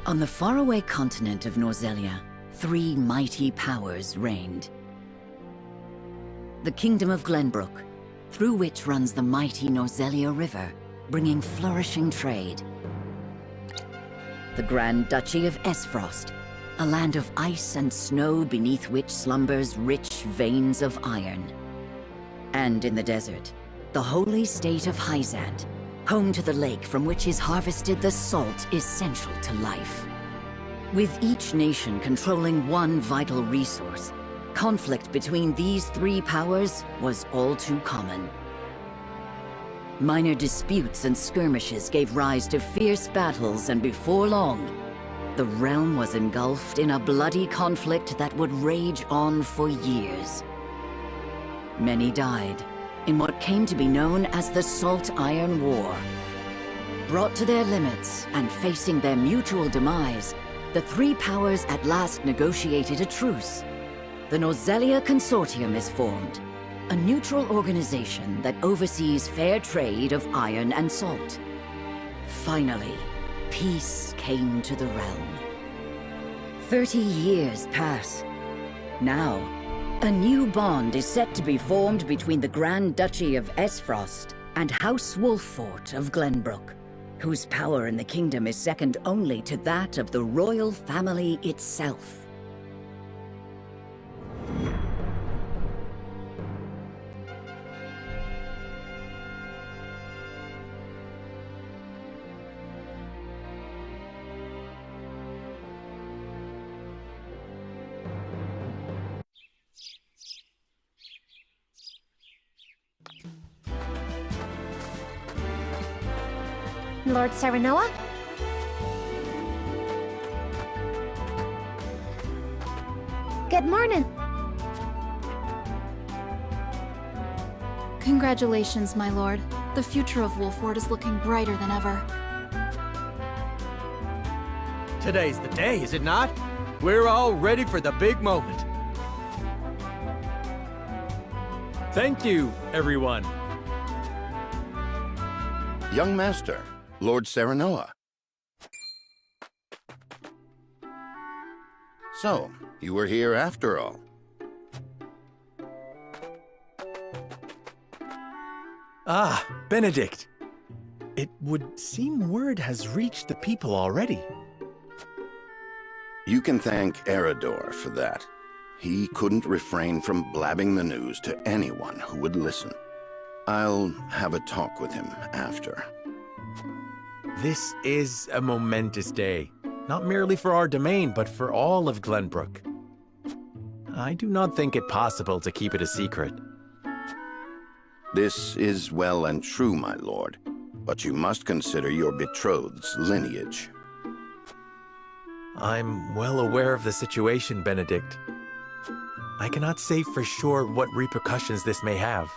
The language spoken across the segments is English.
On the faraway continent of Norzelia, three mighty powers reigned. The Kingdom of Glenbrook, through which runs the mighty Norzelia River, bringing flourishing trade. The Grand Duchy of Esfrost, a land of ice and snow beneath which slumbers rich veins of iron. And in the desert, the holy state of Hyzand, home to the lake from which is harvested the salt essential to life. With each nation controlling one vital resource, conflict between these three powers was all too common. Minor disputes and skirmishes gave rise to fierce battles, and before long, the realm was engulfed in a bloody conflict that would rage on for years. Many died in what came to be known as the Salt Iron War. Brought to their limits and facing their mutual demise, the three powers at last negotiated a truce. The Norzelia Consortium is formed, a neutral organization that oversees fair trade of iron and salt. Finally, peace came to the realm. 30 years pass. Now, a new bond is set to be formed between the Grand Duchy of Esfrost and House Wolffort of Glenbrook, whose power in the kingdom is second only to that of the royal family itself. Lord Serenoa? Good morning. Congratulations, my lord. The future of Wolffort is looking brighter than ever. Today's the day, is it not? We're all ready for the big moment. Thank you, everyone. Young Master, Lord Serenoa. So, you were here after all. Ah, Benedict. It would seem word has reached the people already. You can thank Eridor for that. He couldn't refrain from blabbing the news to anyone who would listen. I'll have a talk with him after. This is a momentous day, not merely for our domain, but for all of Glenbrook. I do not think it possible to keep it a secret. This is well and true, my lord, but you must consider your betrothed's lineage. I'm well aware of the situation, Benedict. I cannot say for sure what repercussions this may have.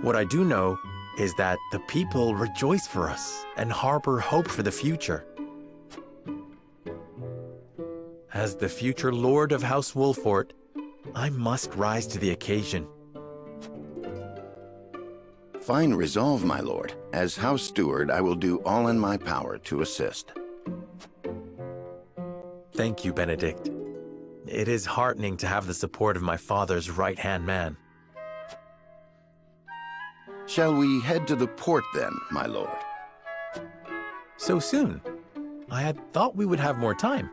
What I do know is that the people rejoice for us and harbor hope for the future. As the future Lord of House Wolffort, I must rise to the occasion. Fine resolve, my lord. As House Steward, I will do all in my power to assist. Thank you, Benedict. It is heartening to have the support of my father's right-hand man. Shall we head to the port then, my lord? So soon? I had thought we would have more time.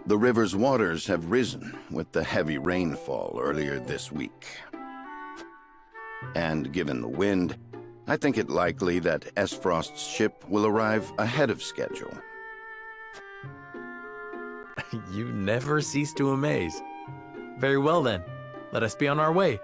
The river's waters have risen with the heavy rainfall earlier this week. And given the wind, I think it likely that Esfrost's ship will arrive ahead of schedule. You never cease to amaze. Very well then, let us be on our way.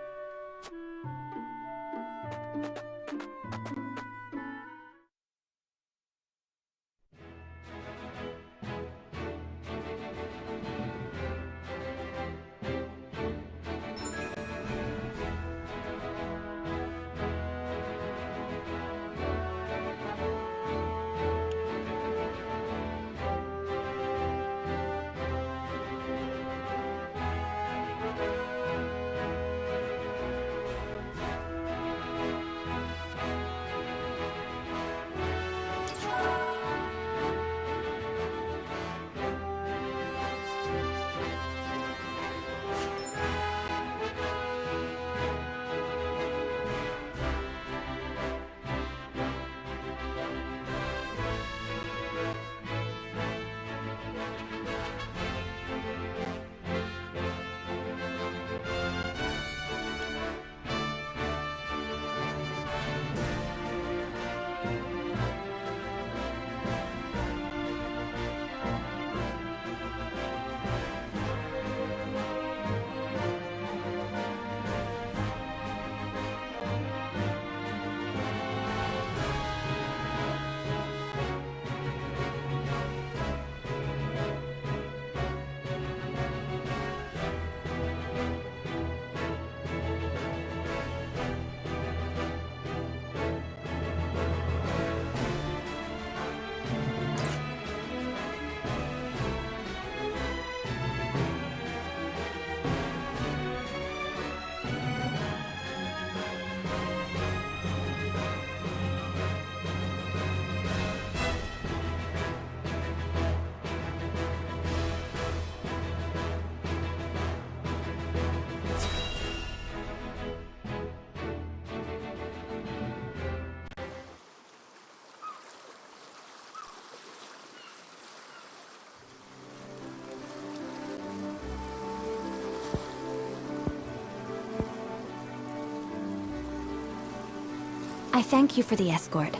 I thank you for the escort.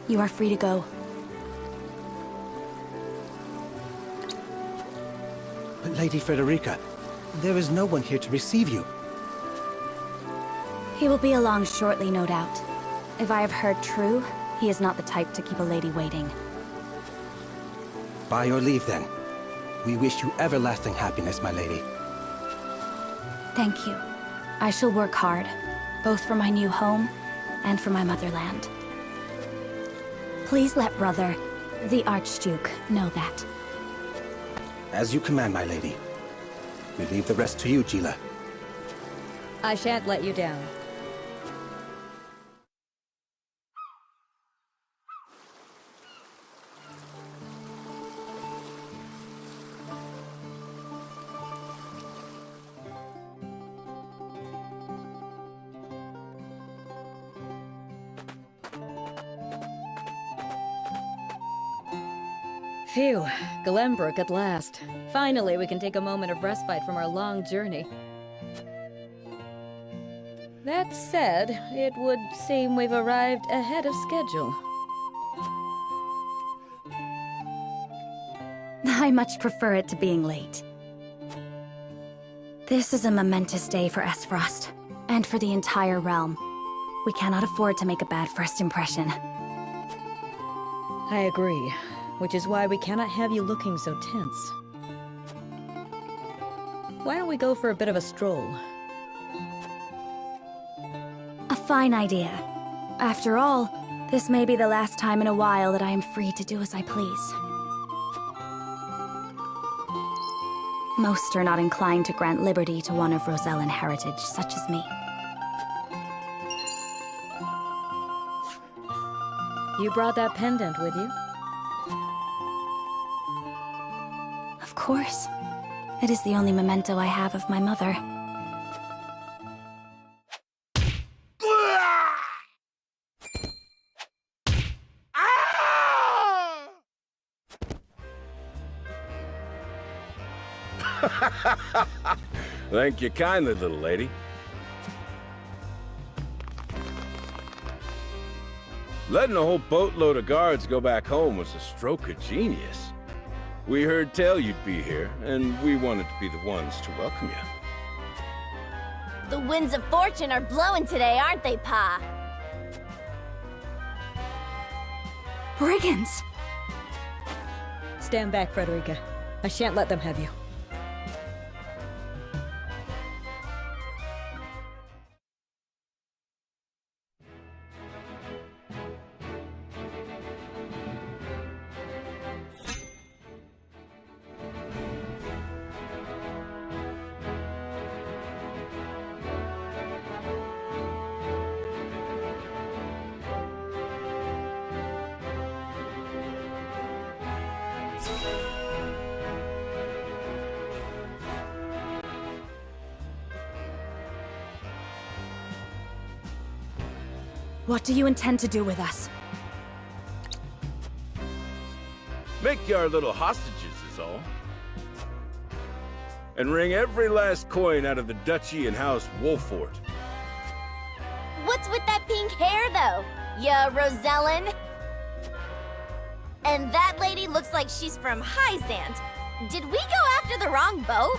You are free to go. But Lady Frederica, there is no one here to receive you. He will be along shortly, no doubt. If I have heard true, he is not the type to keep a lady waiting. By your leave, then. We wish you everlasting happiness, my lady. Thank you. I shall work hard, both for my new home and for my motherland. Please let brother, the Archduke, know that. As you command, my lady. We leave the rest to you, Gila. I shan't let you down. Phew, Glenbrook at last. Finally, we can take a moment of respite from our long journey. That said, it would seem we've arrived ahead of schedule. I much prefer it to being late. This is a momentous day for Esfrost, and for the entire realm. We cannot afford to make a bad first impression. I agree, which is why we cannot have you looking so tense. Why don't we go for a bit of a stroll? A fine idea. After all, this may be the last time in a while that I am free to do as I please. Most are not inclined to grant liberty to one of Rosellan heritage, such as me. You brought that pendant with you? Of course. It is the only memento I have of my mother. Thank you kindly, little lady. Letting a whole boatload of guards go back home was a stroke of genius. We heard tell you'd be here, and we wanted to be the ones to welcome you. The winds of fortune are blowing today, aren't they, Pa? Brigands! Stand back, Frederica. I shan't let them have you. What do you intend to do with us? Make you our little hostages is all. And wring every last coin out of the duchy and House Wolfort. What's with that pink hair, though? Ya Rosellan? And that lady looks like she's from Hyzant. Did we go after the wrong boat?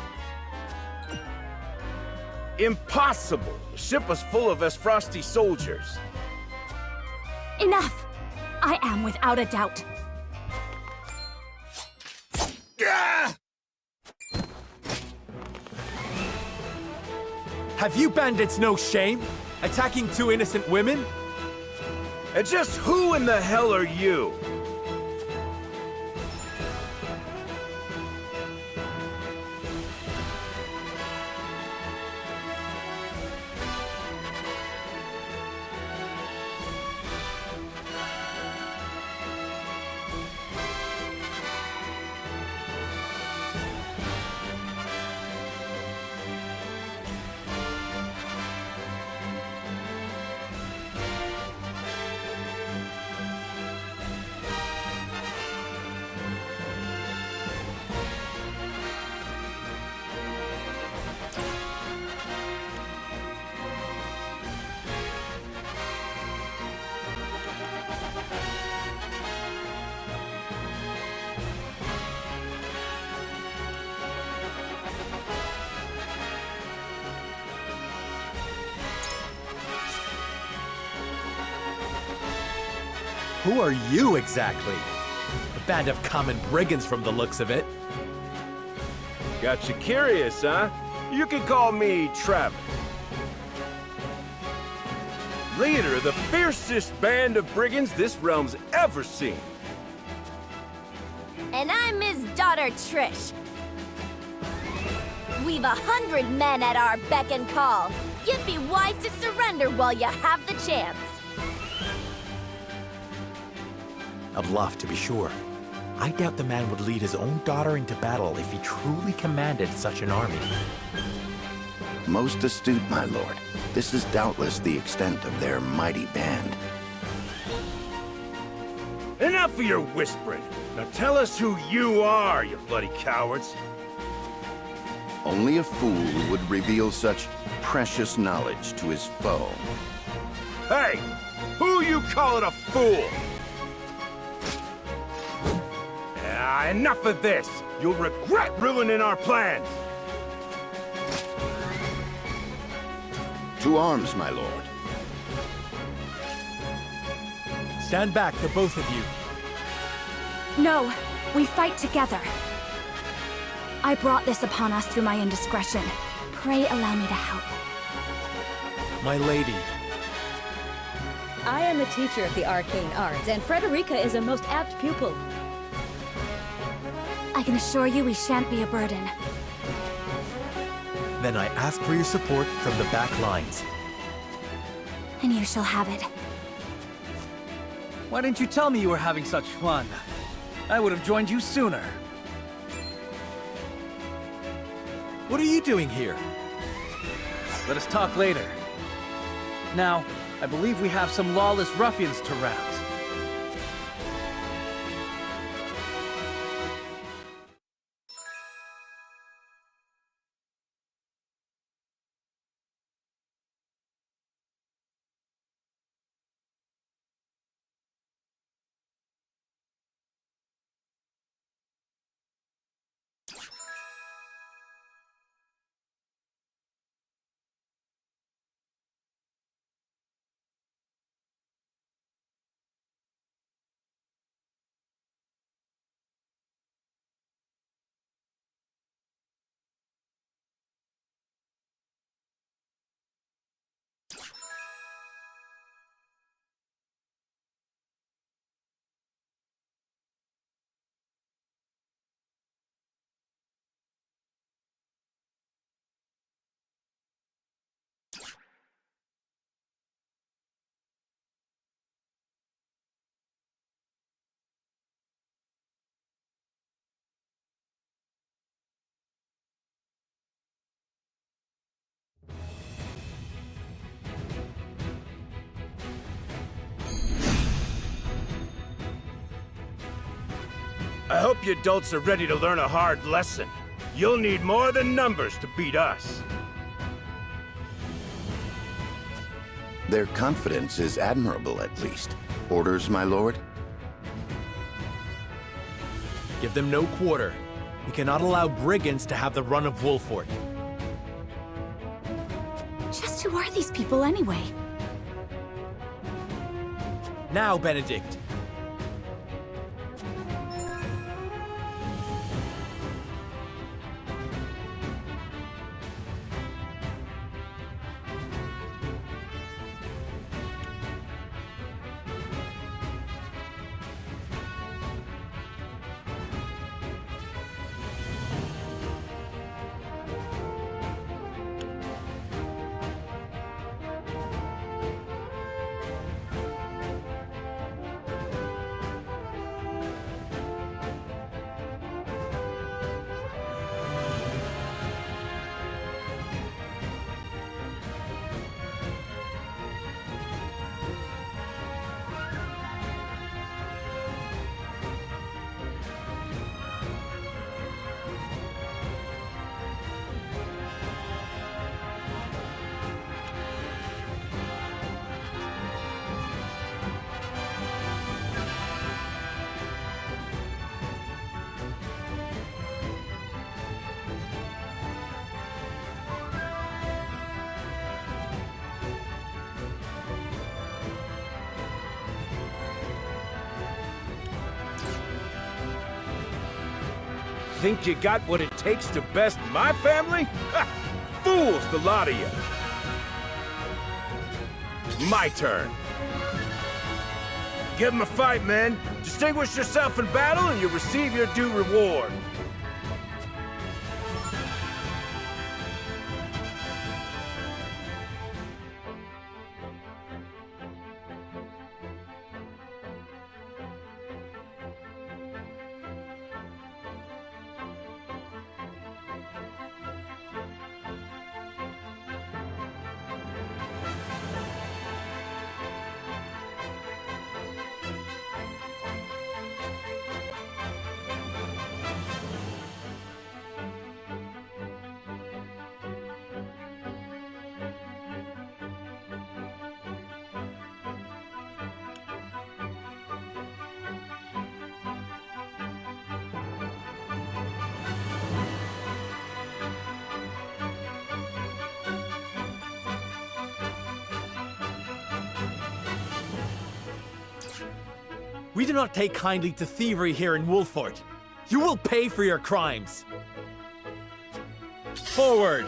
Impossible! The ship was full of Esfrosti soldiers. Enough! I am without a doubt. Have you bandits no shame? Attacking two innocent women? And just who in the hell are you? Who are you exactly? A band of common brigands from the looks of it. Got you curious, huh? You can call me Travis. Leader of the fiercest band of brigands this realm's ever seen. And I'm his daughter, Trish. We've 100 men at our beck and call. You'd be wise to surrender while you have the chance. A bluff, to be sure. I doubt the man would lead his own daughter into battle if he truly commanded such an army. Most astute, my lord. This is doubtless the extent of their mighty band. Enough of your whispering. Now tell us who you are, you bloody cowards. Only a fool would reveal such precious knowledge to his foe. Hey! Who you calling a fool? Enough of this! You'll regret ruining our plans! To arms, my lord. Stand back, the both of you. No, we fight together. I brought this upon us through my indiscretion. Pray allow me to help. My lady. I am a teacher of the arcane arts, and Frederica is a most apt pupil. I can assure you we shan't be a burden. Then I ask for your support from the back lines. And you shall have it. Why didn't you tell me you were having such fun? I would have joined you sooner. What are you doing here? Let us talk later. Now, I believe we have some lawless ruffians to rout. I hope you adults are ready to learn a hard lesson. You'll need more than numbers to beat us. Their confidence is admirable, at least. Orders, my lord? Give them no quarter. We cannot allow brigands to have the run of Wolfort. Just who are these people anyway? Now, Benedict. think you got what it takes to best my family? Ha! Fools, the lot of you! My turn. Give 'em a fight, men. Distinguish yourself in battle and you'll receive your due reward. We do not take kindly to thievery here in Wolfort. You will pay for your crimes. Forward!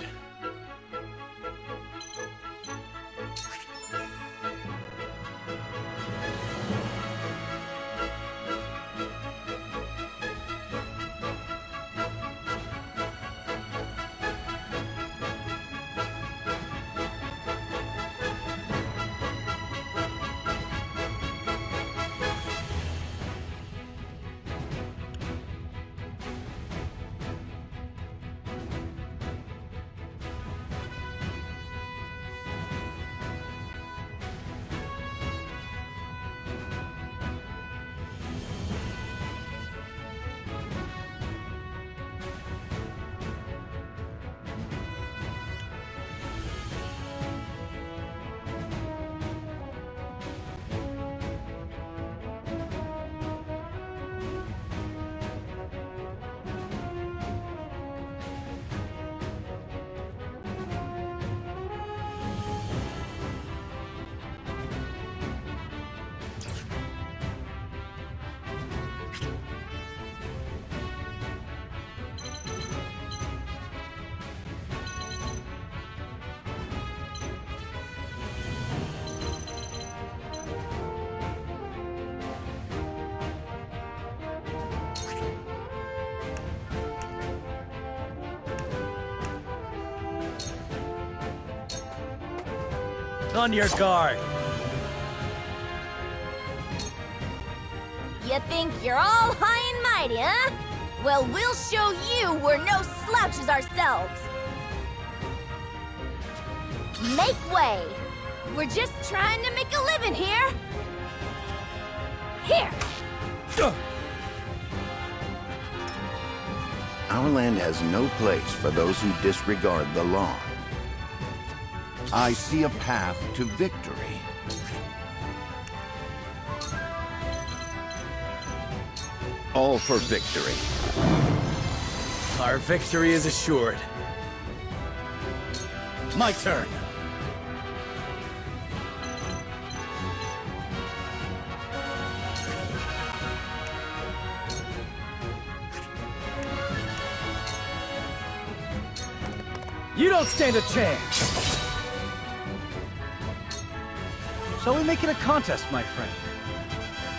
On your guard. You think you're all high and mighty, huh? Well, we'll show you we're no slouches ourselves. Make way. We're just trying to make a living here. Here. Our land has no place for those who disregard the law. I see a path to victory. All for victory. Our victory is assured. My turn. You don't stand a chance. Shall we make it a contest, my friend?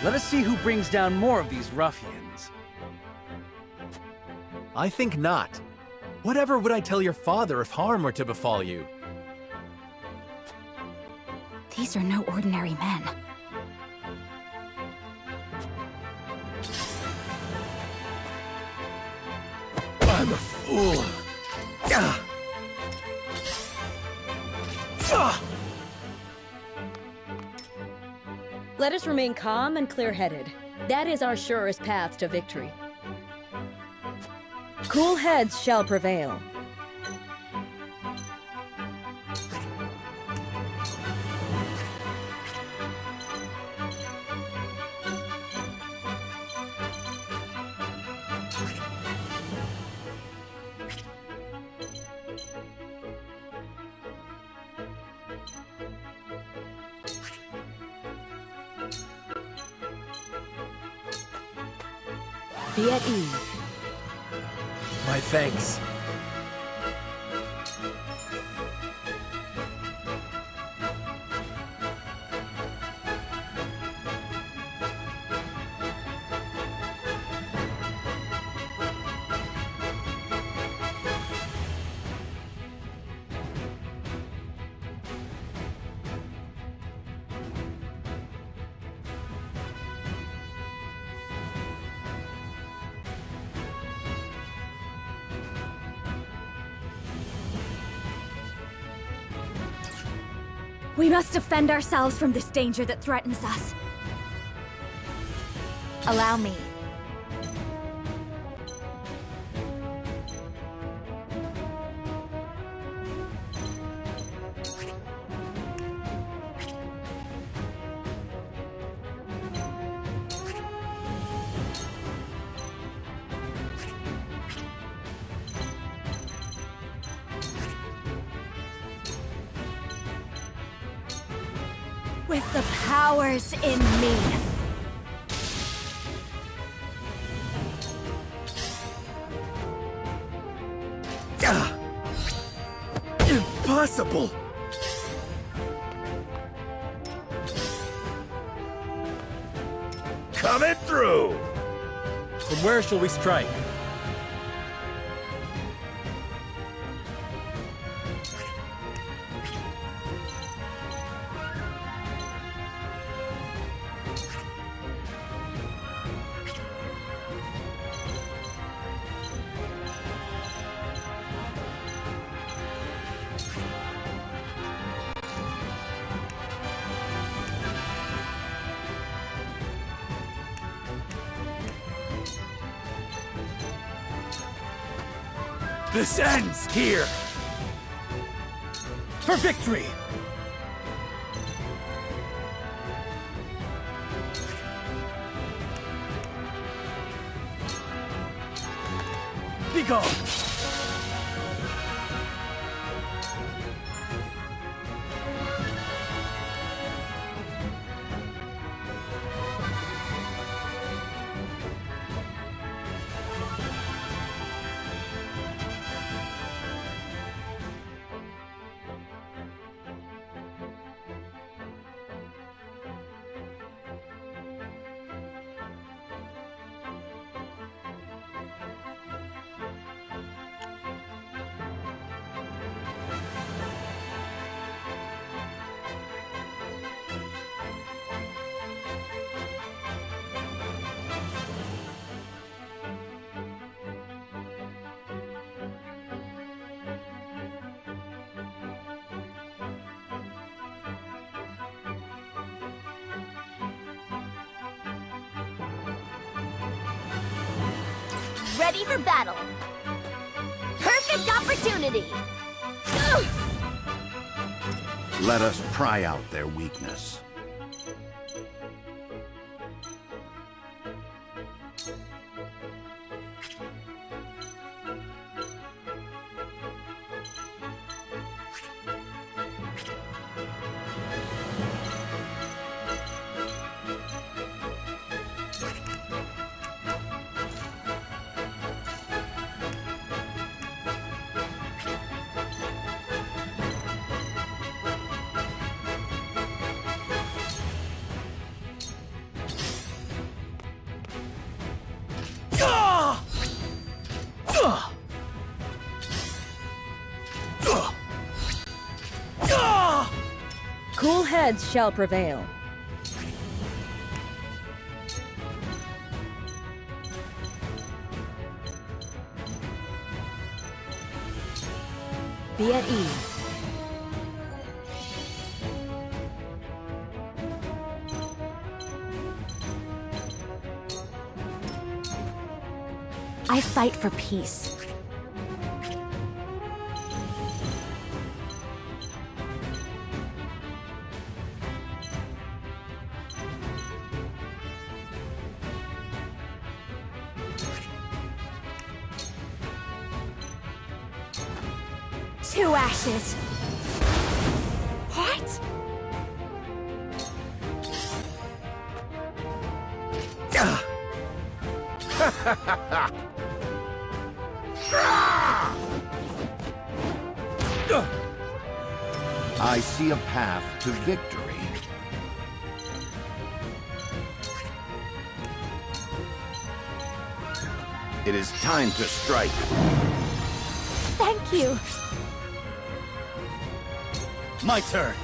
Let us see who brings down more of these ruffians. I think not. Whatever would I tell your father if harm were to befall you? These are no ordinary men. I'm a fool. Let us remain calm and clear-headed. That is our surest path to victory. Cool heads shall prevail. Be at ease. My thanks. We must defend ourselves from this danger that threatens us. Allow me. With the powers in me. Impossible! Coming through! From where shall we strike? This ends here! For victory! Be gone! Ready for battle. Perfect opportunity. Ugh! Let us pry out their weakness. Cool heads shall prevail. Be at ease. I fight for peace. Two ashes. What? I see a path to victory. It is time to strike. Thank you. My turn.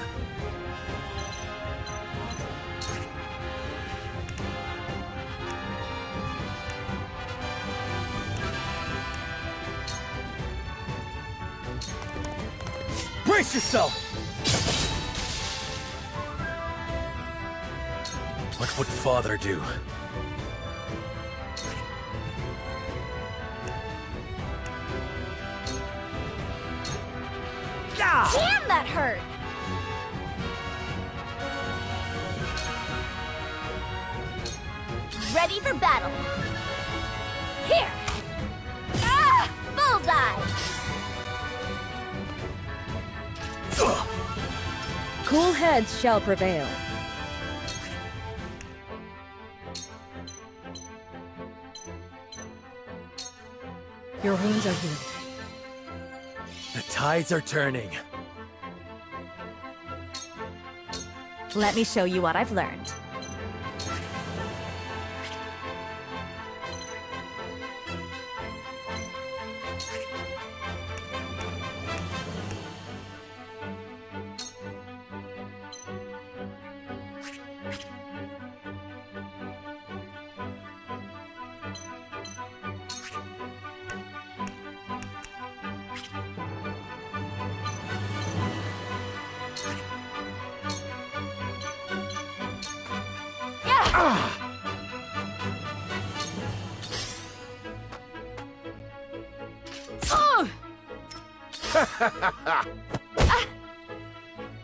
Brace yourself! What would Father do? Damn, that hurt! Ready for battle. Here! Ah! Bullseye! Cool heads shall prevail. Your wounds are healed. The tides are turning. Let me show you what I've learned.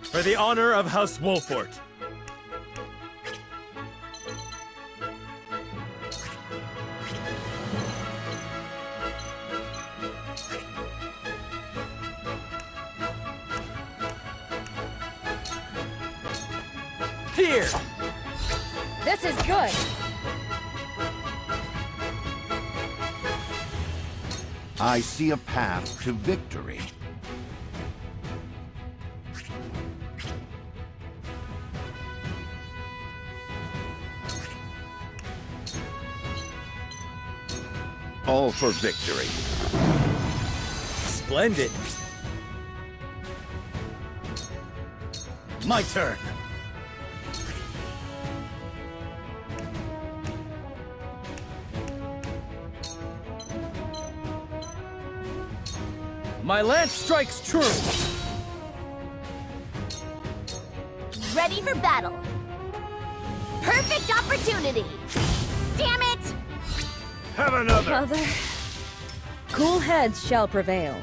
For the honor of House Wolfort. Here! This is good. I see a path to victory. All for victory. Splendid. My turn. My lance strikes true. Ready for battle. Perfect opportunity. Damn it! Have another. Mother. Cool heads shall prevail.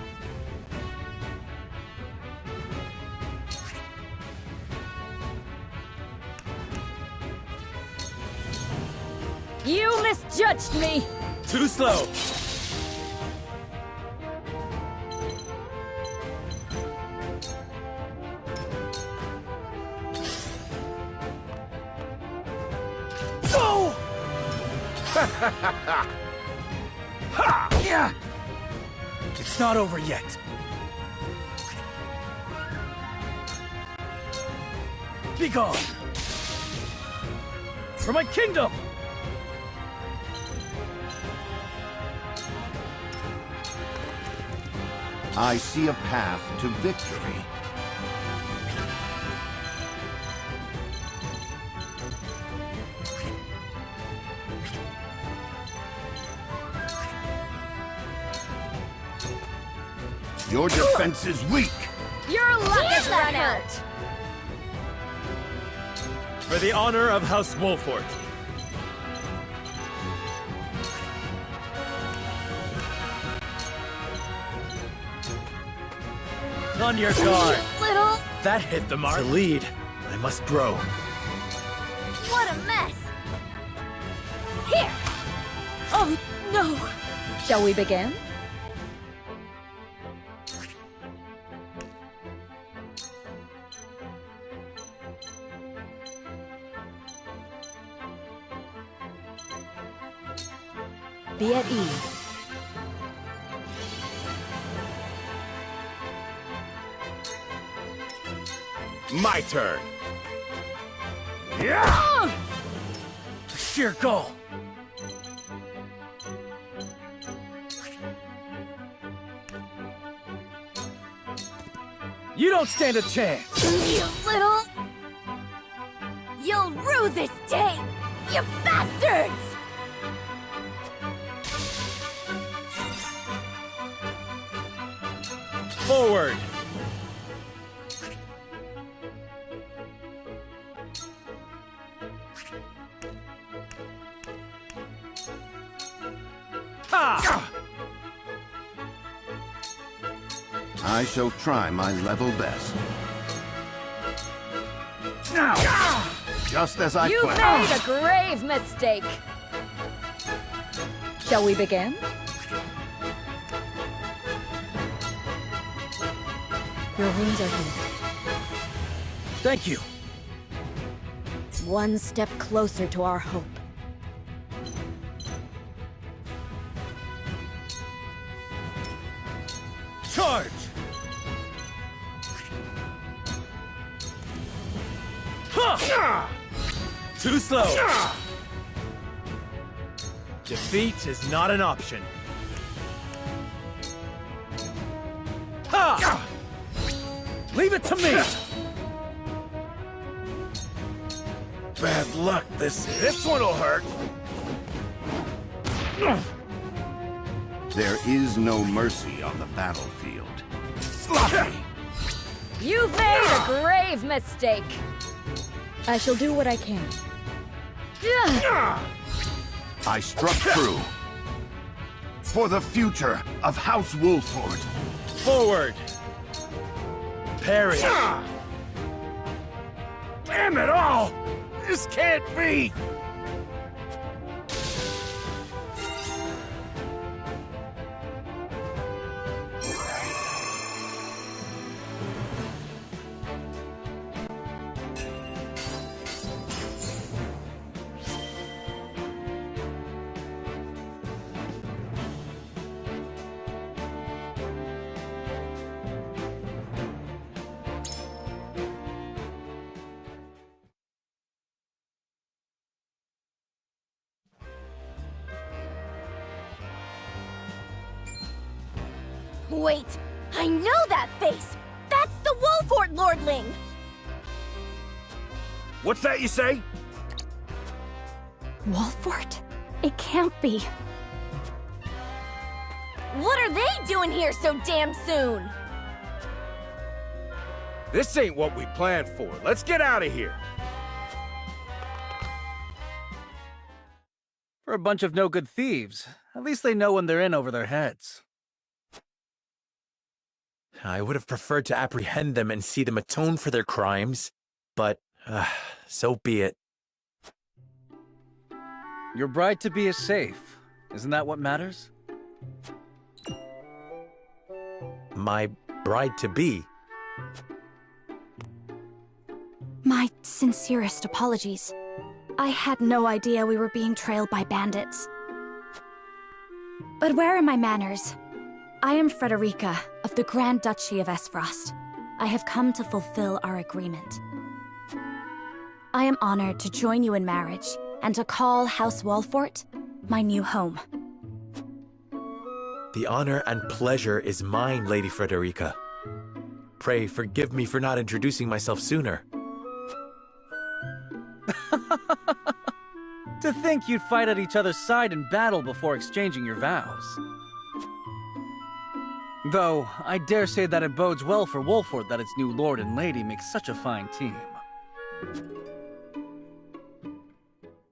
You misjudged me! Too slow. Ha! Yeah! It's not over yet. Be gone! For my kingdom! I see a path to victory. Your defense is weak. Your luck Damn, has that run out! hurt! For the honor of House Wolfort. On your guard. Little... That hit the mark. To lead, I must grow. What a mess! Here! Oh, no! Shall we begin? Be at ease. My turn. Yeah! Sheer goal. You don't stand a chance. You little... You'll rue this day, you bastards! Forward. Ha! I shall try my level best. Just as I You've planned. made a grave mistake. Shall we begin? Your wounds are healed. Thank you. One step closer to our hope. Charge! Too slow. Defeat is not an option. Ha! Leave it to me! Bad luck, this one'll hurt. There is no mercy on the battlefield. Sloppy! You've made a grave mistake. I shall do what I can. I struck true. For the future of House Wolford. Forward. Parry. Damn it all! This can't be! Wait, I know that face! That's the Wolfort Lordling! What's that you say? Wolfort? It can't be. What are they doing here so damn soon? This ain't what we planned for. Let's get out of here. For a bunch of no-good thieves, at least they know when they're in over their heads. I would have preferred to apprehend them and see them atone for their crimes, but so be it. Your bride-to-be is safe. Isn't that what matters? My bride-to-be. My sincerest apologies. I had no idea we were being trailed by bandits. But where are my manners? I am Frederica of the Grand Duchy of Esfrost. I have come to fulfill our agreement. I am honored to join you in marriage and to call House Wolfort my new home. The honor and pleasure is mine, Lady Frederica. Pray forgive me for not introducing myself sooner. To think you'd fight at each other's side in battle before exchanging your vows. Though, I dare say that it bodes well for Wolford that its new lord and lady make such a fine team.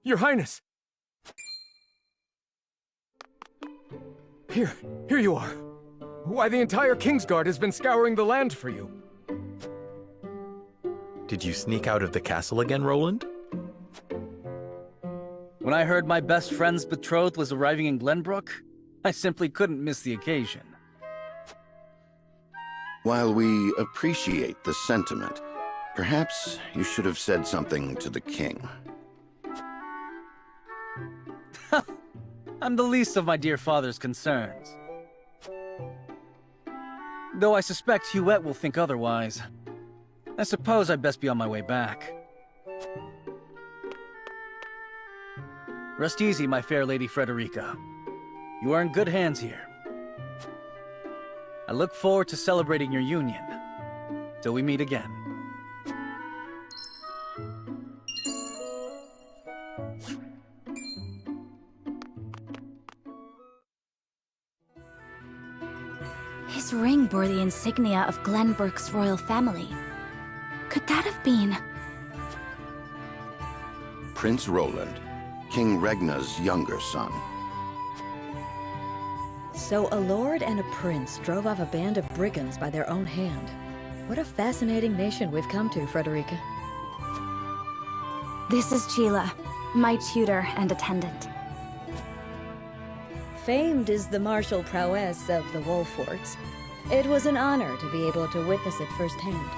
Your Highness! Here you are. Why, the entire Kingsguard has been scouring the land for you. Did you sneak out of the castle again, Roland? When I heard my best friend's betrothed was arriving in Glenbrook, I simply couldn't miss the occasion. While we appreciate the sentiment, perhaps you should have said something to the king. I'm the least of my dear father's concerns. Though I suspect Huette will think otherwise. I suppose I'd best be on my way back. Rest easy, my fair Lady Frederica. You are in good hands here. I look forward to celebrating your union. Till we meet again. His ring bore the insignia of Glenbrook's royal family. Could that have been... Prince Roland, King Regna's younger son. So a lord and a prince drove off a band of brigands by their own hand. What a fascinating nation we've come to, Frederica. This is Sheila, my tutor and attendant. Famed is the martial prowess of the Wolforts. It was an honor to be able to witness it firsthand.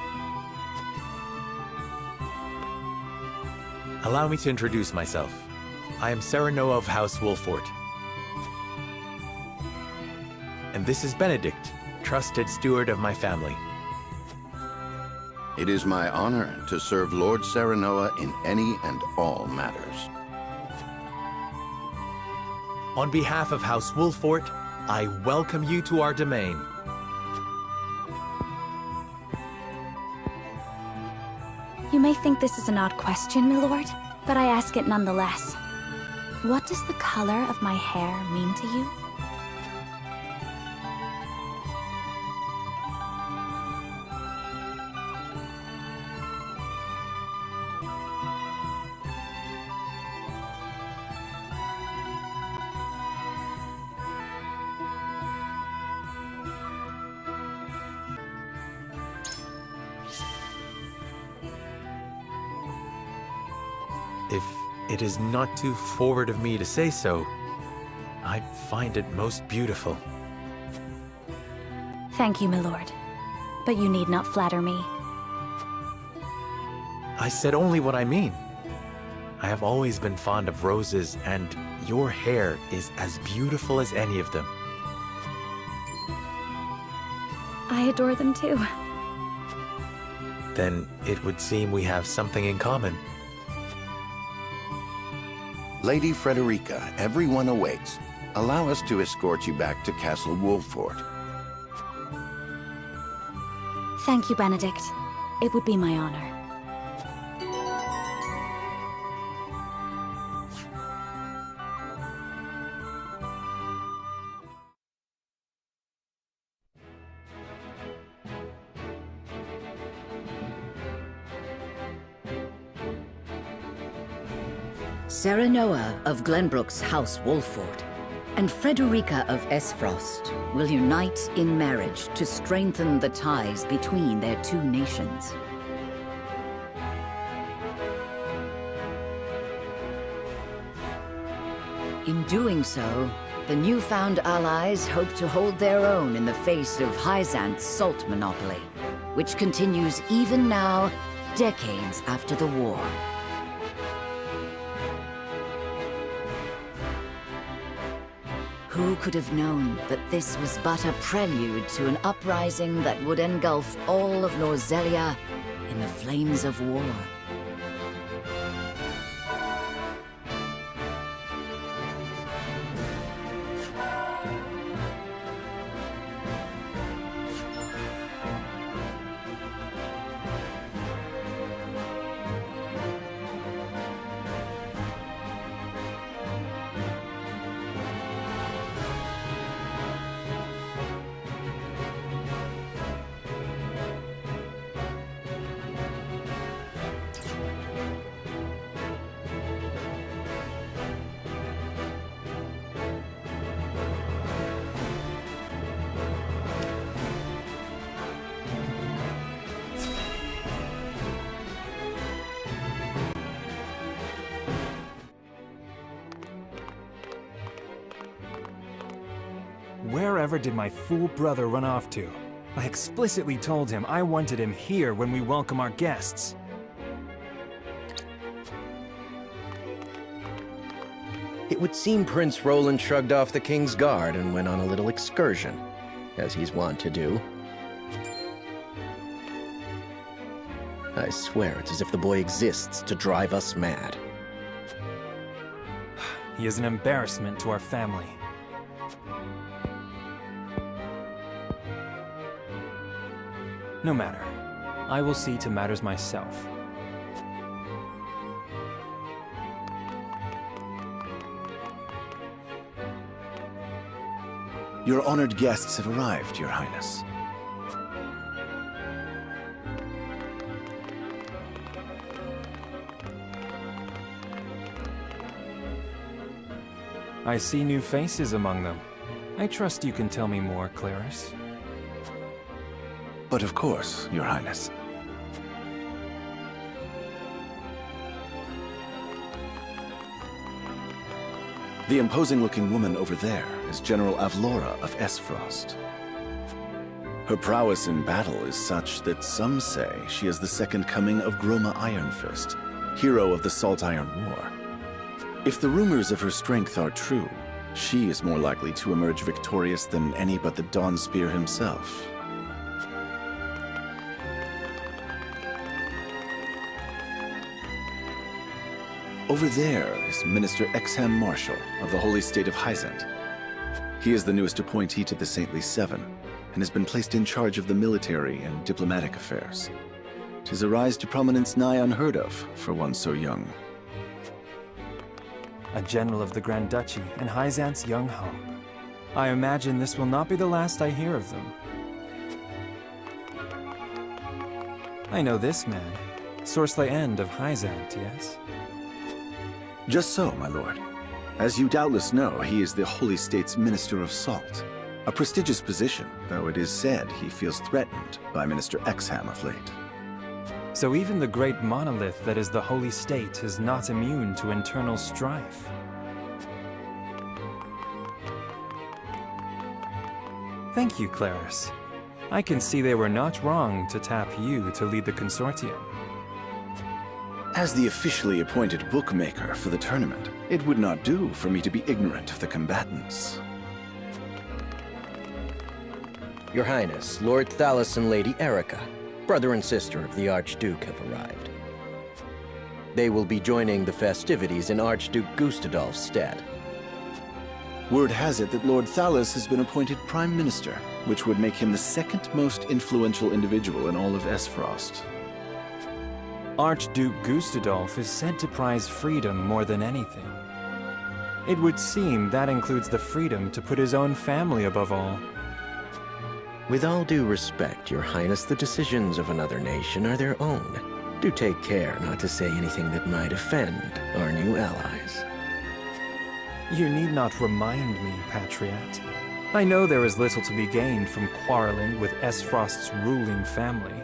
Allow me to introduce myself. I am Serenoa of House Wolfort. And this is Benedict, trusted steward of my family. It is my honor to serve Lord Serenoa in any and all matters. On behalf of House Wolfort, I welcome you to our domain. You may think this is an odd question, my lord, but I ask it nonetheless. What does the color of my hair mean to you? If it is not too forward of me to say so, I find it most beautiful. Thank you, my lord. But you need not flatter me. I said only what I mean. I have always been fond of roses, and your hair is as beautiful as any of them. I adore them too. Then it would seem we have something in common. Lady Frederica, everyone awaits. Allow us to escort you back to Castle Wolfort. Thank you, Benedict. It would be my honor. Serenoa of Glenbrook's House Wolfort and Frederica of Esfrost will unite in marriage to strengthen the ties between their two nations. In doing so, the newfound allies hope to hold their own in the face of Hyzant's salt monopoly, which continues even now, decades after the war. Who could have known that this was but a prelude to an uprising that would engulf all of Norzelia in the flames of war? Wherever did my fool brother run off to? I explicitly told him I wanted him here when we welcome our guests. It would seem Prince Roland shrugged off the King's Guard and went on a little excursion, as he's wont to do. I swear it's as if the boy exists to drive us mad. He is an embarrassment to our family. No matter. I will see to matters myself. Your honored guests have arrived, Your Highness. I see new faces among them. I trust you can tell me more, Clarice. But of course, Your Highness. The imposing-looking woman over there is General Avlora of Esfrost. Her prowess in battle is such that some say she is the second coming of Groma Ironfist, hero of the Salt Iron War. If the rumors of her strength are true, she is more likely to emerge victorious than any but the Dawnspear himself. Over there is Minister Exham Marshal of the Holy State of Hyzant. He is the newest appointee to the Saintly Seven, and has been placed in charge of the military and diplomatic affairs. 'Tis a rise to prominence nigh unheard of for one so young. A general of the Grand Duchy and Hyzant's young hope. I imagine this will not be the last I hear of them. I know this man, Sorsley End of Hyzant, yes? Just so, my lord. As you doubtless know, he is the Holy State's Minister of Salt. A prestigious position, though it is said he feels threatened by Minister Exham of late. So even the great monolith that is the Holy State is not immune to internal strife. Thank you, Clarice. I can see they were not wrong to tap you to lead the consortium. As the officially appointed bookmaker for the tournament, it would not do for me to be ignorant of the combatants. Your Highness, Lord Thalos and Lady Erica, brother and sister of the Archduke, have arrived. They will be joining the festivities in Archduke Gustadolf's stead. Word has it that Lord Thalos has been appointed Prime Minister, which would make him the second most influential individual in all of Esfrost. Archduke Gustadolf is said to prize freedom more than anything. It would seem that includes the freedom to put his own family above all. With all due respect, Your Highness, the decisions of another nation are their own. Do take care not to say anything that might offend our new allies. You need not remind me, Patriot. I know there is little to be gained from quarreling with Esfrost's ruling family.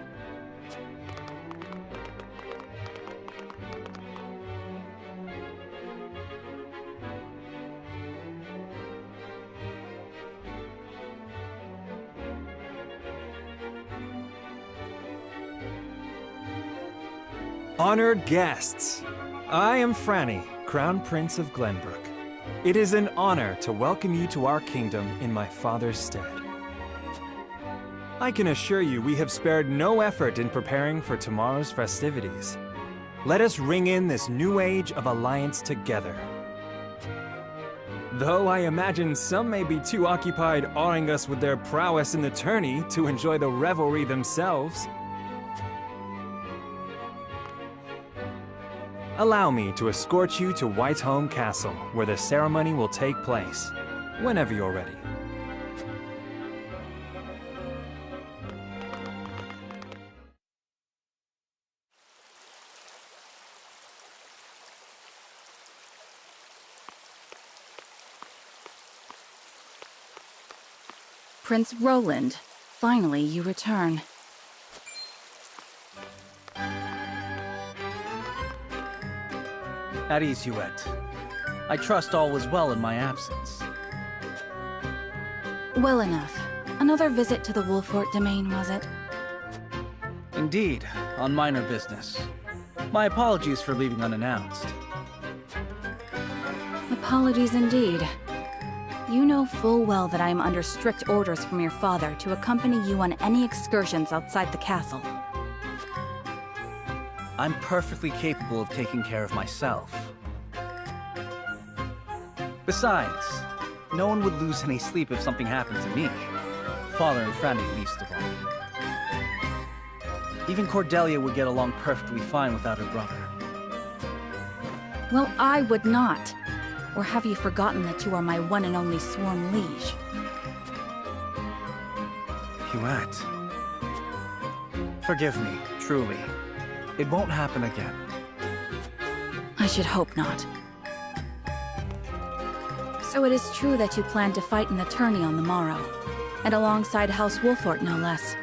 Honored guests, I am Franny, Crown Prince of Glenbrook. It is an honor to welcome you to our kingdom in my father's stead. I can assure you we have spared no effort in preparing for tomorrow's festivities. Let us ring in this new age of alliance together. Though I imagine some may be too occupied awing us with their prowess in the tourney to enjoy the revelry themselves. Allow me to escort you to Whiteholm Castle, where the ceremony will take place, whenever you're ready. Prince Roland, finally you return. At ease, Huette. I trust all was well in my absence. Well enough. Another visit to the Wolfort domain, was it? Indeed, on minor business. My apologies for leaving unannounced. Apologies indeed. You know full well that I am under strict orders from your father to accompany you on any excursions outside the castle. I'm perfectly capable of taking care of myself. Besides, no one would lose any sleep if something happened to me. Father and Franny least of all. Even Cordelia would get along perfectly fine without her brother. Well, I would not. Or have you forgotten that you are my one and only sworn liege? Huette. Forgive me, truly. It won't happen again. I should hope not. So it is true that you plan to fight in the tourney on the morrow, and alongside House Wolfort, no less.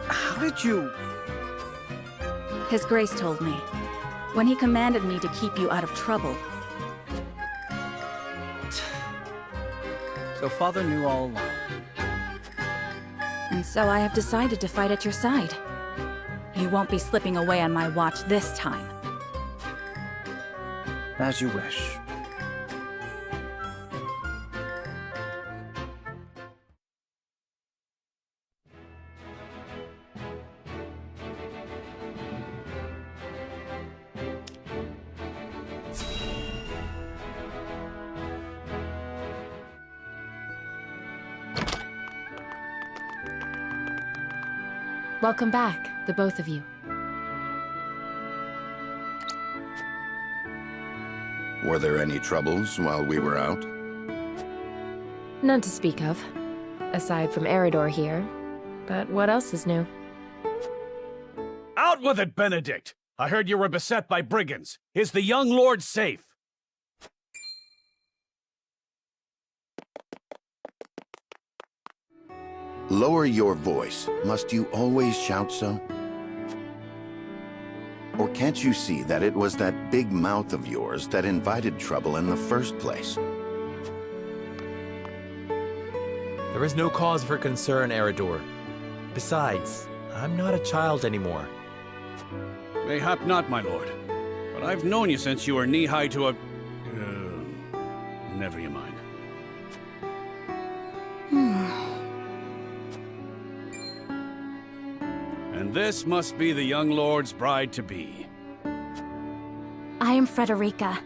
How did you... His Grace told me, when he commanded me to keep you out of trouble. So Father knew all along. And so I have decided to fight at your side. You won't be slipping away on my watch this time. As you wish. Welcome back, the both of you. Were there any troubles while we were out? None to speak of, aside from Eridor here. But what else is new? Out with it, Benedict! I heard you were beset by brigands. Is the young lord safe? Lower your voice. Must you always shout so? Or can't you see that it was that big mouth of yours that invited trouble in the first place? There is no cause for concern, Eridor. Besides, I'm not a child anymore. Mayhap not, my lord. But I've known you since you were knee-high to a... never you mind. And this must be the young lord's bride-to-be. I am Frederica.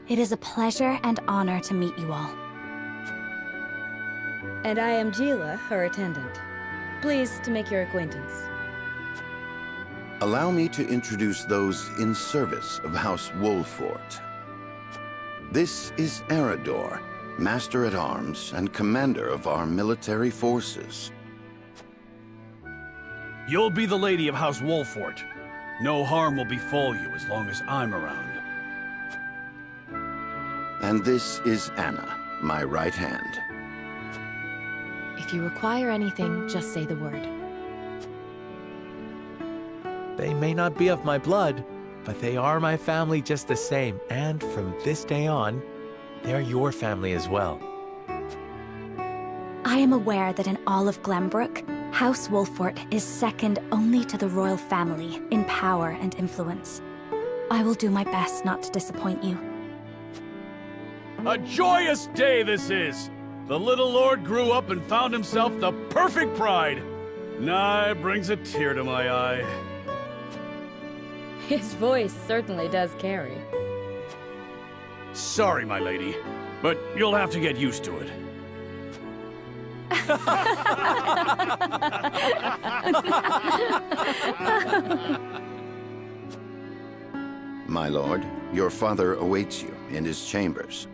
It is a pleasure and honor to meet you all. And I am Gila, her attendant. Pleased to make your acquaintance. Allow me to introduce those in service of House Wolfort. This is Eridor, Master-at-Arms and Commander of our military forces. You'll be the lady of House Wolfort. No harm will befall you as long as I'm around. And this is Anna, my right hand. If you require anything, just say the word. They may not be of my blood, but they are my family just the same, and from this day on, they're your family as well. I am aware that in all of Glenbrook, House Wolfort is second only to the royal family in power and influence. I will do my best not to disappoint you. A joyous day this is! The little lord grew up and found himself the perfect bride. Nigh brings a tear to my eye. His voice certainly does carry. Sorry, my lady, but you'll have to get used to it. My lord, your father awaits you in his chambers.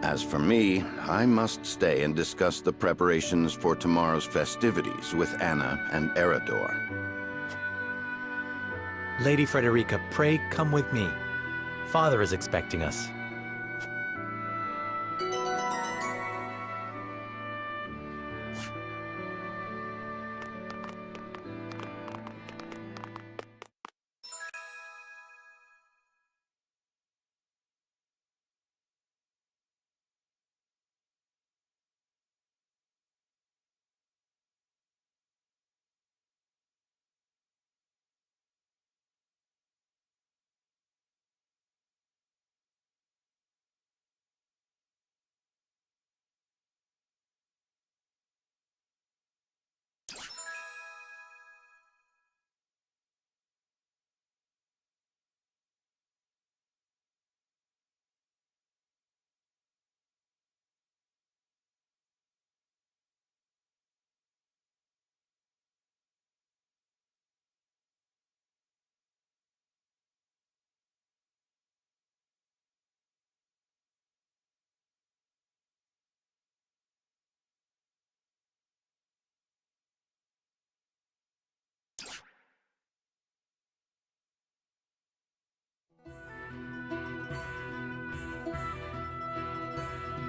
As for me, I must stay and discuss the preparations for tomorrow's festivities with Anna and Eridor. Lady Frederica, pray come with me. Father is expecting us.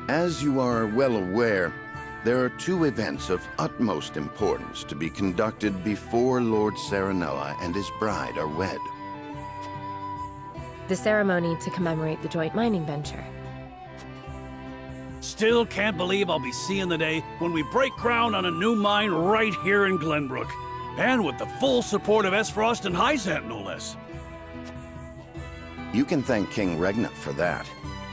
As you are well aware, there are two events of utmost importance to be conducted before Lord Serenoa and his bride are wed. The ceremony to commemorate the joint mining venture. Still can't believe I'll be seeing the day when we break ground on a new mine right here in Glenbrook. And with the full support of Esfrost and Hyzant, no less. You can thank King Regna for that.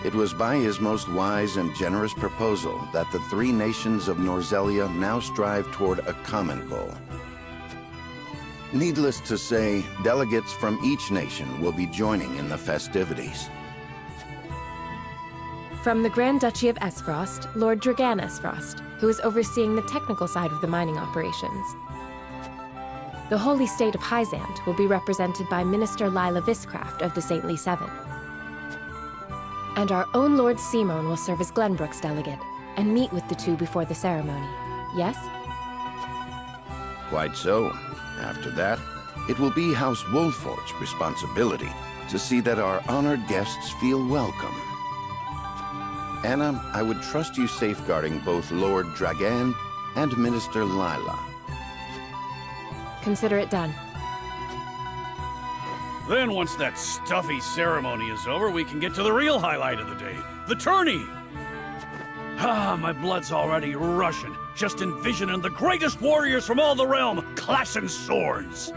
It was by his most wise and generous proposal that the three nations of Norzelia now strive toward a common goal. Needless to say, delegates from each nation will be joining in the festivities. From the Grand Duchy of Esfrost, Lord Dragan Esfrost, who is overseeing the technical side of the mining operations. The Holy State of Hyzant will be represented by Minister Lila Viscraft of the Saintly Seven. And our own Lord Simon will serve as Glenbrook's delegate and meet with the two before the ceremony. Yes? Quite so. After that, it will be House Wolfort's responsibility to see that our honored guests feel welcome. Anna, I would trust you safeguarding both Lord Dragan and Minister Lila. Consider it done. Then once that stuffy ceremony is over, we can get to the real highlight of the day, the tourney! Ah, my blood's already rushing, just envisioning the greatest warriors from all the realm clashing swords!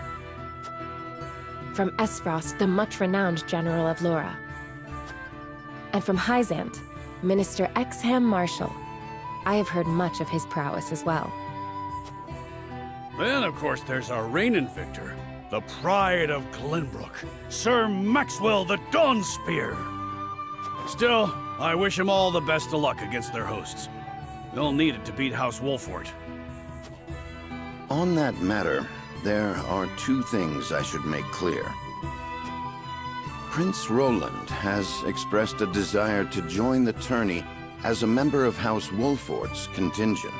From Esfrost, the much-renowned General of Laura. And from Hyzant, Minister Exham Marshall. I have heard much of his prowess as well. Then, of course, there's our reigning victor, the pride of Glenbrook, Sir Maxwell the Dawnspear. Still, I wish him all the best of luck against their hosts. They'll need it to beat House Wolfort. On that matter, there are two things I should make clear. Prince Roland has expressed a desire to join the tourney as a member of House Wolfort's contingent.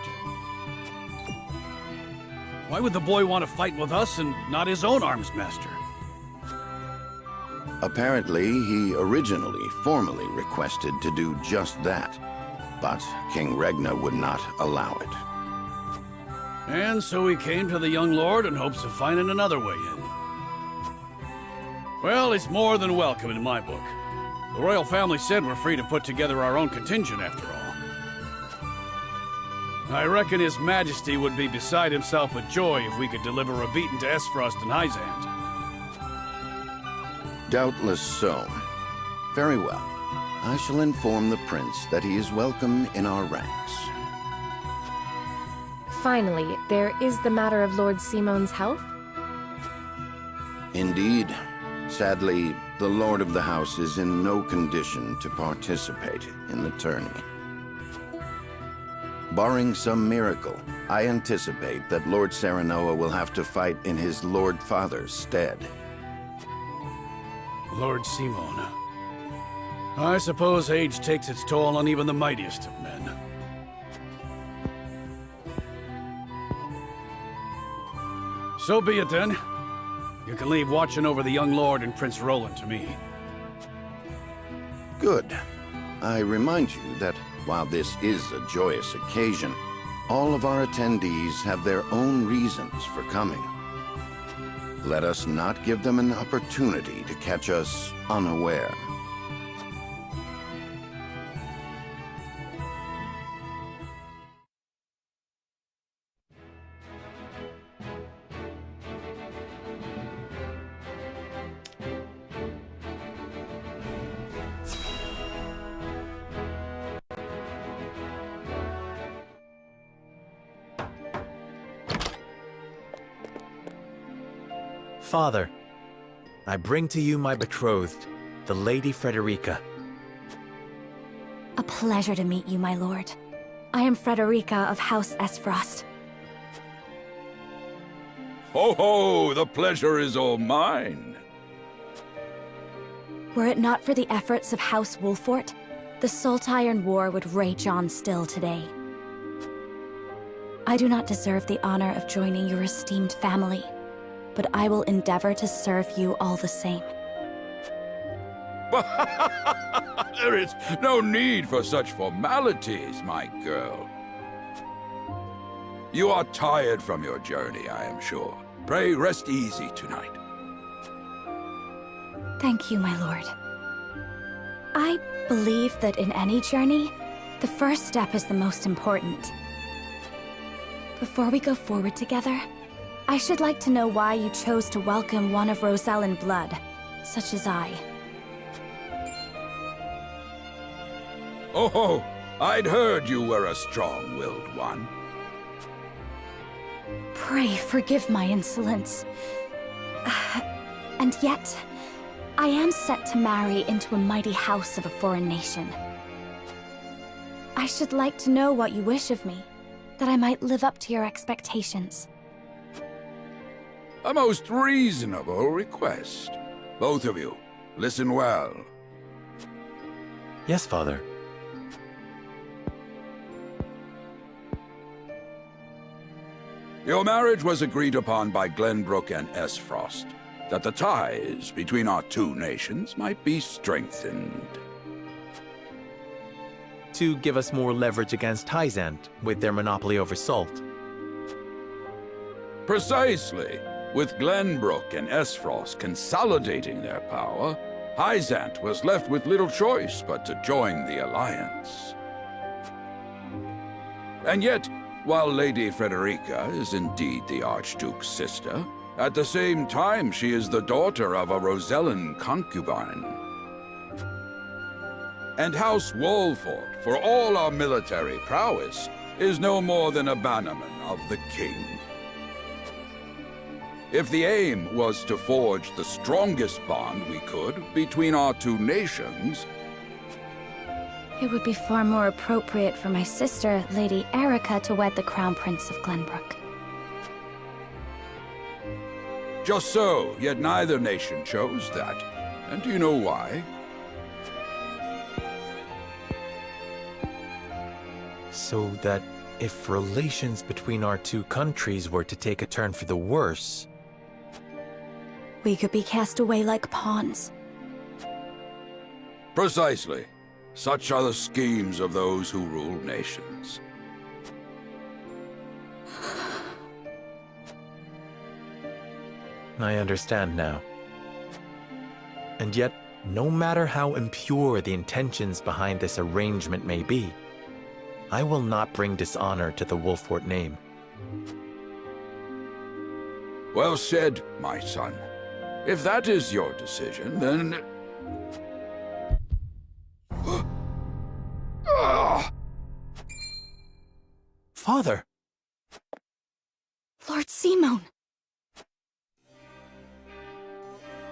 Why would the boy want to fight with us and not his own arms master? Apparently, he originally formally requested to do just that, but King Regna would not allow it. And so he came to the young lord in hopes of finding another way in. Well, it's more than welcome in my book. The royal family said we're free to put together our own contingent after all. I reckon His Majesty would be beside himself with joy if we could deliver a beating to Esfrost and Hyzant. Doubtless so. Very well. I shall inform the prince that he is welcome in our ranks. Finally, there is the matter of Lord Simon's health? Indeed. Sadly, the Lord of the House is in no condition to participate in the tourney. Barring some miracle, I anticipate that Lord Serenoa will have to fight in his Lord Father's stead. Lord Simon. I suppose age takes its toll on even the mightiest of men. So be it then. You can leave watching over the young lord and Prince Roland to me. Good. I remind you that while this is a joyous occasion, all of our attendees have their own reasons for coming. Let us not give them an opportunity to catch us unaware. Father, I bring to you my betrothed, the Lady Frederica. A pleasure to meet you, my lord. I am Frederica of House Esfrost. Ho ho! The pleasure is all mine. Were it not for the efforts of House Wolfort, the Salt-Iron War would rage on still today. I do not deserve the honor of joining your esteemed family, but I will endeavor to serve you all the same. There is no need for such formalities, my girl. You are tired from your journey, I am sure. Pray rest easy tonight. Thank you, my lord. I believe that in any journey, the first step is the most important. Before we go forward together, I should like to know why you chose to welcome one of Rosellan blood, such as I. Oh, I'd heard you were a strong-willed one. Pray forgive my insolence. And yet, I am set to marry into a mighty house of a foreign nation. I should like to know what you wish of me, that I might live up to your expectations. A most reasonable request. Both of you, listen well. Yes, Father. Your marriage was agreed upon by Glenbrook and Frost, that the ties between our two nations might be strengthened. To give us more leverage against Hyzant with their monopoly over salt. Precisely. With Glenbrook and Frost consolidating their power, Hyzant was left with little choice but to join the alliance. And yet, while Lady Frederica is indeed the Archduke's sister, at the same time she is the daughter of a Rosellan concubine. And House Wolford, for all our military prowess, is no more than a bannerman of the king. If the aim was to forge the strongest bond we could between our two nations, It would be far more appropriate for my sister, Lady Erica, to wed the Crown Prince of Glenbrook. just so, yet neither nation chose that. And do you know why? So that if relations between our two countries were to take a turn for the worse, we could be cast away like pawns. Precisely. Such are the schemes of those who rule nations. I understand now. And yet, no matter how impure the intentions behind this arrangement may be, I will not bring dishonor to the Wolfort name. Well said, my son. If that is your decision, then... Father! Lord Simone!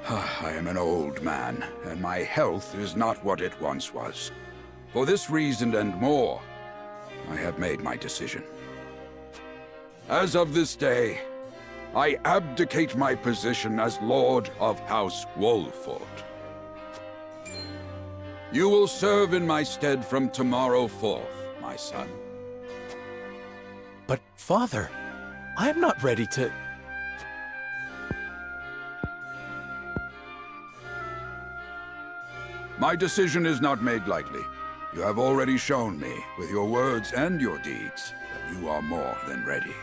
I am an old man, and my health is not what it once was. For this reason and more, I have made my decision. As of this day, I abdicate my position as Lord of House Wolfort. You will serve in my stead from tomorrow forth, my son. But, Father, I am not ready to... My decision is not made lightly. You have already shown me, with your words and your deeds, that you are more than ready.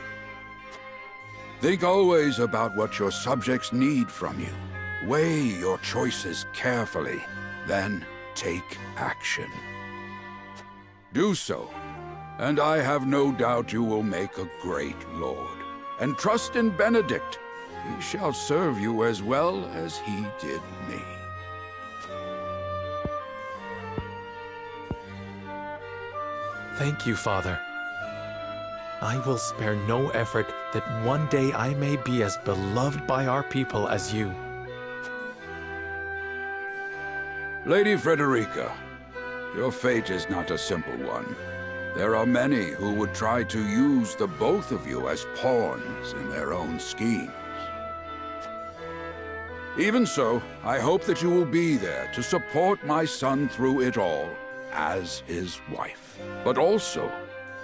Think always about what your subjects need from you. Weigh your choices carefully, then take action. Do so, and I have no doubt you will make a great lord. And trust in Benedict. He shall serve you as well as he did me. Thank you, Father. I will spare no effort that one day I may be as beloved by our people as you. Lady Frederica, your fate is not a simple one. There are many who would try to use the both of you as pawns in their own schemes. Even so, I hope that you will be there to support my son through it all, as his wife, but also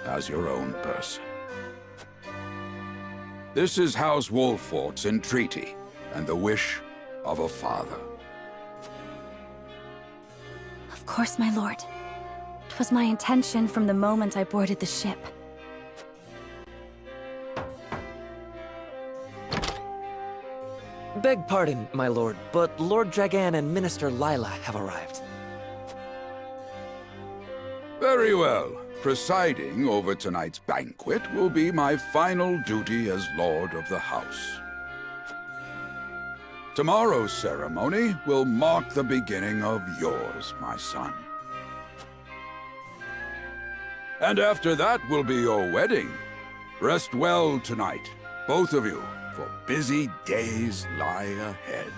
as your own person. This is House Wolfort's entreaty, and the wish of a father. A Of course, my lord. It was my intention from the moment I boarded the ship. Beg pardon, my lord, but Lord Dragan and Minister Lila have arrived. Very well. Presiding over tonight's banquet will be my final duty as Lord of the House. Tomorrow's ceremony will mark the beginning of yours, my son. And after that will be your wedding. Rest well tonight, both of you, for busy days lie ahead.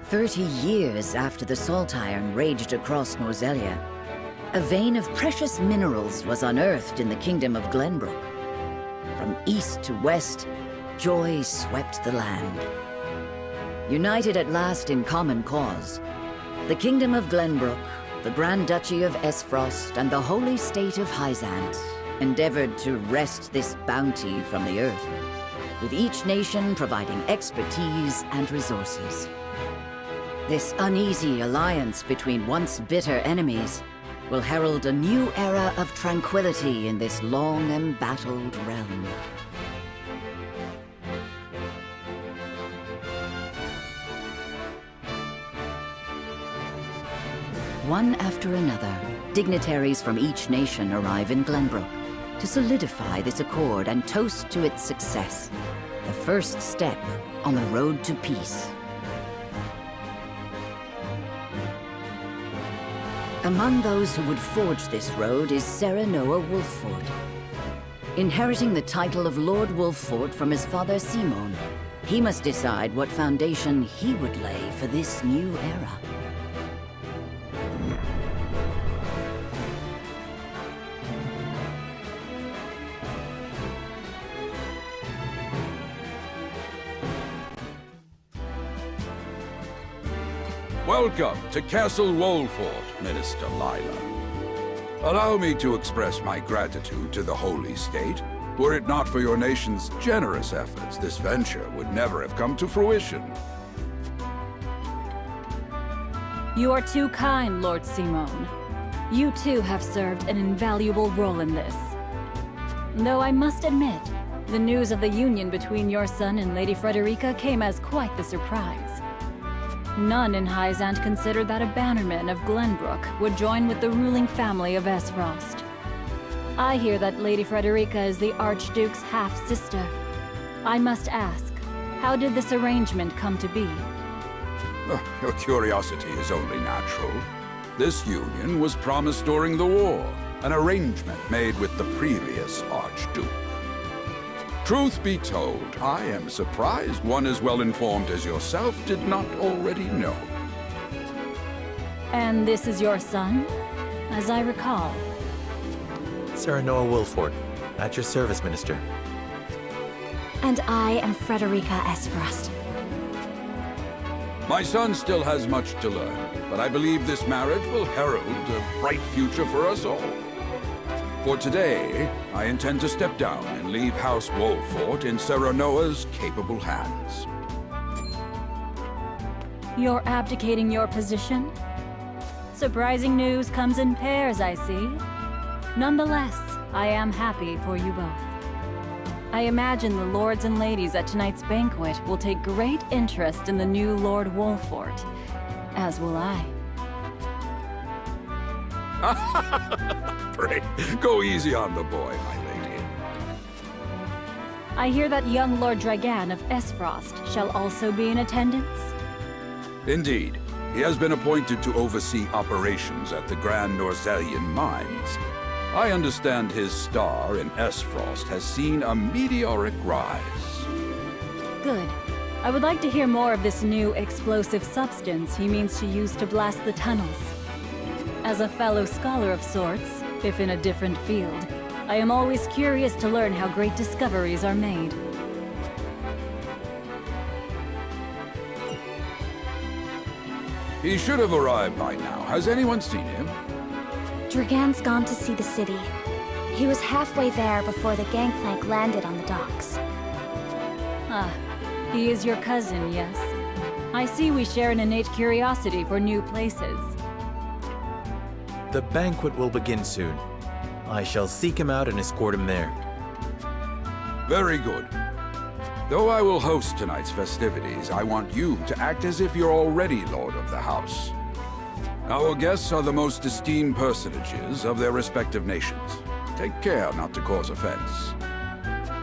"30 years after the Salt Iron raged across Norzelia, a vein of precious minerals was unearthed in the kingdom of Glenbrook. From east to west, joy swept the land. United at last in common cause, the kingdom of Glenbrook, the Grand Duchy of Esfrost, and the holy state of Hyzant endeavored to wrest this bounty from the earth, with each nation providing expertise and resources. This uneasy alliance between once bitter enemies will herald a new era of tranquility in this long embattled realm." One after another, dignitaries from each nation arrive in Glenbrook to solidify this accord and toast to its success, the first step on the road to peace. Among those who would forge this road is Serenoa Wolffort. Inheriting the title of Lord Wolffort from his father Simon, he must decide what foundation he would lay for this new era. Welcome to Castle Wolffort, Minister Lila. Allow me to express my gratitude to the Holy State. Were it not for your nation's generous efforts, this venture would never have come to fruition. You are too kind, Lord Simon. You too have served an invaluable role in this. Though I must admit, the news of the union between your son and Lady Frederica came as quite the surprise. None in Hyzant considered that a bannerman of Glenbrook would join with the ruling family of Esfrost. I hear that Lady Frederica is the Archduke's half-sister. I must ask, how did this arrangement come to be? Your curiosity is only natural. This union was promised during the war, an arrangement made with the previous Archduke. Truth be told, I am surprised one as well-informed as yourself did not already know. And this is your son, as I recall. Serenoa Wolffort, at your service, Minister. And I am Frederica Esfrost. My son still has much to learn, but I believe this marriage will herald a bright future for us all. For today, I intend to step down and leave House Wolffort in Serenoa's capable hands. You're abdicating your position? Surprising news comes in pairs, I see. Nonetheless, I am happy for you both. I imagine the lords and ladies at tonight's banquet will take great interest in the new Lord Wolffort, as will I. Pray, go easy on the boy, my lady. I hear that young Lord Dragan of Esfrost shall also be in attendance? Indeed. He has been appointed to oversee operations at the Grand Norzelian mines. I understand his star in S-Frost has seen a meteoric rise. Good. I would like to hear more of this new explosive substance he means to use to blast the tunnels. As a fellow scholar of sorts, if in a different field, I am always curious to learn how great discoveries are made. He should have arrived by now. Has anyone seen him? Dragan's gone to see the city. He was halfway there before the gangplank landed on the docks. Ah, he is your cousin, yes? I see we share an innate curiosity for new places. The banquet will begin soon. I shall seek him out and escort him there. Very good. Though I will host tonight's festivities, I want you to act as if you're already Lord of the House. Our guests are the most esteemed personages of their respective nations. Take care not to cause offense.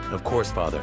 Of course, Father.